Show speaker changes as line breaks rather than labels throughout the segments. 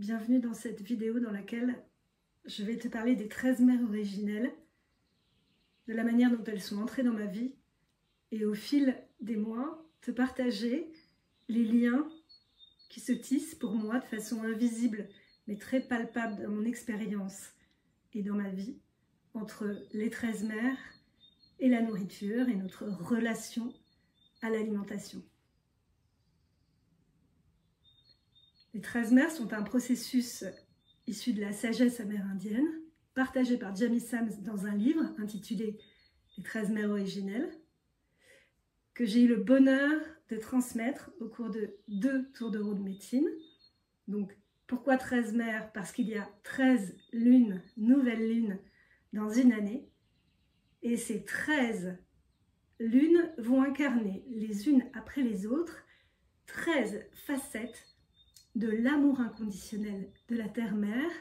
bienvenue dans cette vidéo dans laquelle je vais te parler des 13 mères originelles, de la manière dont elles sont entrées dans ma vie et au fil des mois, te partager les liens qui se tissent pour moi de façon invisible mais très palpable dans mon expérience et dans ma vie entre les 13 mères et la nourriture et notre relation à l'alimentation. Les 13 mères sont un processus issu de la sagesse amérindienne, partagé par Jamie Sams dans un livre intitulé « Les 13 mères originelles », que j'ai eu le bonheur de transmettre au cours de 2 tours de roue de médecine. Donc, pourquoi 13 mères? Parce qu'il y a 13 lunes, nouvelles lunes, dans une année. Et ces 13 lunes vont incarner les unes après les autres 13 facettes de l'amour inconditionnel de la Terre-Mère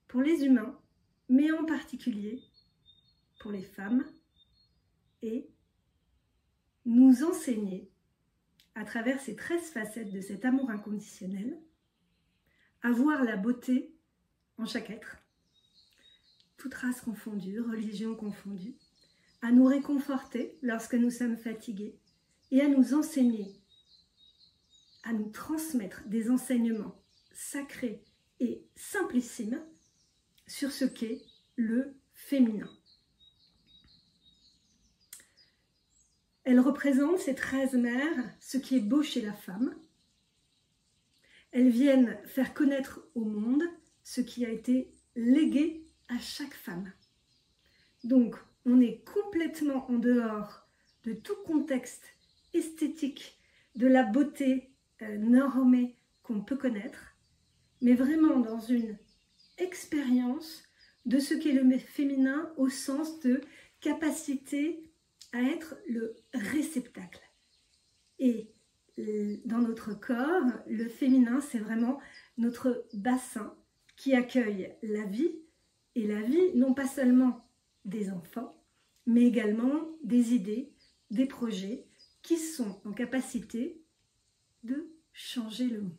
pour les humains, mais en particulier pour les femmes, et nous enseigner, à travers ces 13 facettes de cet amour inconditionnel, à voir la beauté en chaque être, toute race confondue, religion confondue, à nous réconforter lorsque nous sommes fatigués et à nous enseigner, à nous transmettre des enseignements sacrés et simplissimes sur ce qu'est le féminin. Elles représentent, ces 13 mères, ce qui est beau chez la femme. Elles viennent faire connaître au monde ce qui a été légué à chaque femme. Donc, on est complètement en dehors de tout contexte esthétique, de la beauté normée qu'on peut connaître, mais vraiment dans une expérience de ce qu'est le féminin au sens de capacité à être le réceptacle. Et dans notre corps, le féminin, c'est vraiment notre bassin qui accueille la vie, et la vie, non pas seulement des enfants, mais également des idées, des projets qui sont en capacité de changer le monde,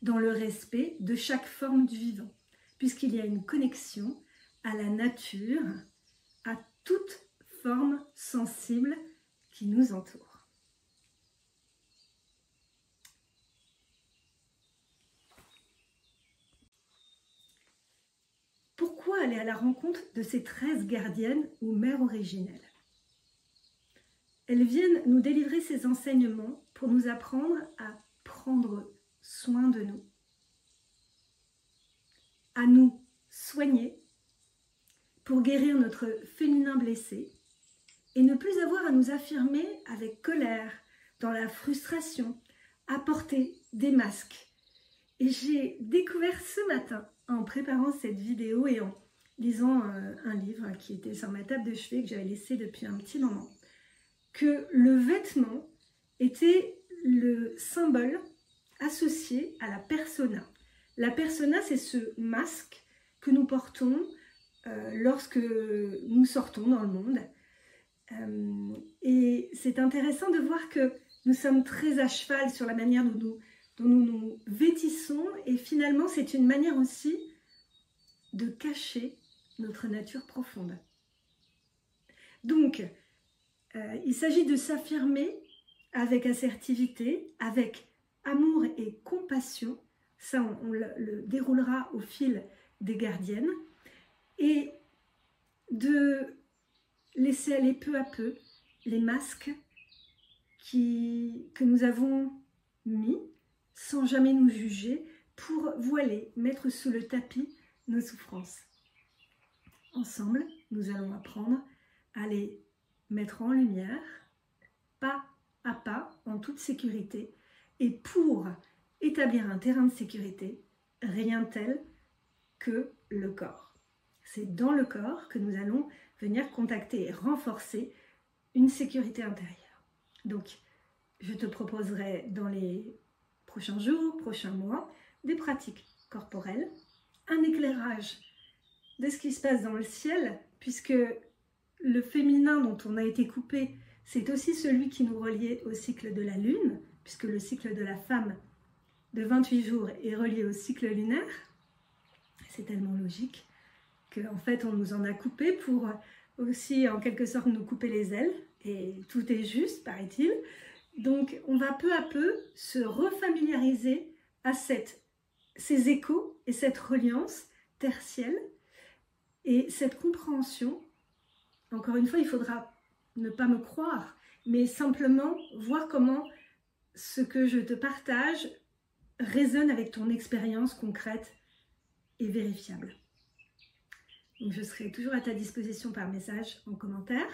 dans le respect de chaque forme du vivant, puisqu'il y a une connexion à la nature, à toute forme sensible qui nous entoure. Pourquoi aller à la rencontre de ces 13 gardiennes ou mères originelles? Elles viennent nous délivrer ces enseignements pour nous apprendre à prendre soin de nous, à nous soigner, pour guérir notre féminin blessé et ne plus avoir à nous affirmer avec colère, dans la frustration, à porter des masques. Et j'ai découvert ce matin, en préparant cette vidéo et en lisant un livre qui était sur ma table de chevet, que j'avais laissé depuis un petit moment, que le vêtement était le symbole associé à la persona. La persona, c'est ce masque que nous portons lorsque nous sortons dans le monde. Et c'est intéressant de voir que nous sommes très à cheval sur la manière dont nous nous vêtissons, et finalement c'est une manière aussi de cacher notre nature profonde. Donc, il s'agit de s'affirmer avec assertivité, avec amour et compassion. Ça, on le déroulera au fil des gardiennes. Et de laisser aller peu à peu les masques que nous avons mis, sans jamais nous juger, pour voiler, mettre sous le tapis nos souffrances. Ensemble, nous allons apprendre à les mettre en lumière, pas à pas, en toute sécurité. Et pour établir un terrain de sécurité, rien tel que le corps. C'est dans le corps que nous allons venir contacter et renforcer une sécurité intérieure. Donc, je te proposerai dans les prochains jours, prochains mois, des pratiques corporelles, un éclairage de ce qui se passe dans le ciel, puisque le féminin dont on a été coupé, c'est aussi celui qui nous reliait au cycle de la lune, puisque le cycle de la femme de 28 jours est relié au cycle lunaire. C'est tellement logique qu'en fait on nous en a coupé pour aussi en quelque sorte nous couper les ailes. Et tout est juste, paraît-il. Donc on va peu à peu se refamiliariser à ces échos et cette reliance tertielle et cette compréhension. Encore une fois, il faudra ne pas me croire, mais simplement voir comment ce que je te partage résonne avec ton expérience concrète et vérifiable. Donc je serai toujours à ta disposition par message, en commentaire.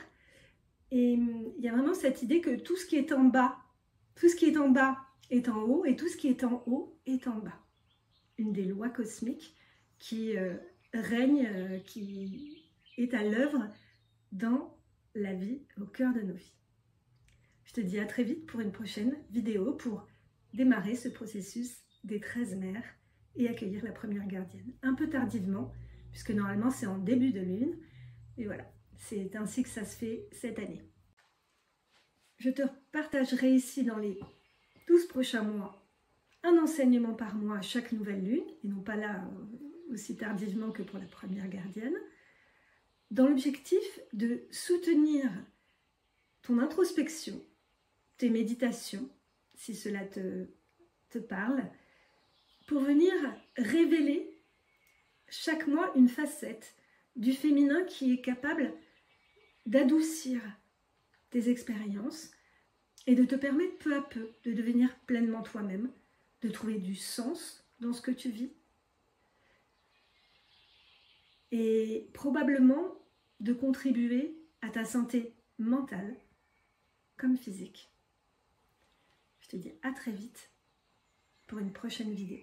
Et il y a vraiment cette idée que tout ce qui est en bas, tout ce qui est en bas est en haut, et tout ce qui est en haut est en bas. Une des lois cosmiques qui règne, qui est à l'œuvre dans la vie, au cœur de nos vies. Je te dis à très vite pour une prochaine vidéo pour démarrer ce processus des 13 mères et accueillir la première gardienne. Un peu tardivement, puisque normalement c'est en début de lune. Et voilà, c'est ainsi que ça se fait cette année. Je te partagerai ici dans les 12 prochains mois un enseignement par mois à chaque nouvelle lune, et non pas là aussi tardivement que pour la première gardienne, dans l'objectif de soutenir ton introspection, tes méditations, si cela te parle, pour venir révéler chaque mois une facette du féminin qui est capable d'adoucir tes expériences et de te permettre peu à peu de devenir pleinement toi-même, de trouver du sens dans ce que tu vis et probablement de contribuer à ta santé mentale comme physique. Je te dis à très vite pour une prochaine vidéo.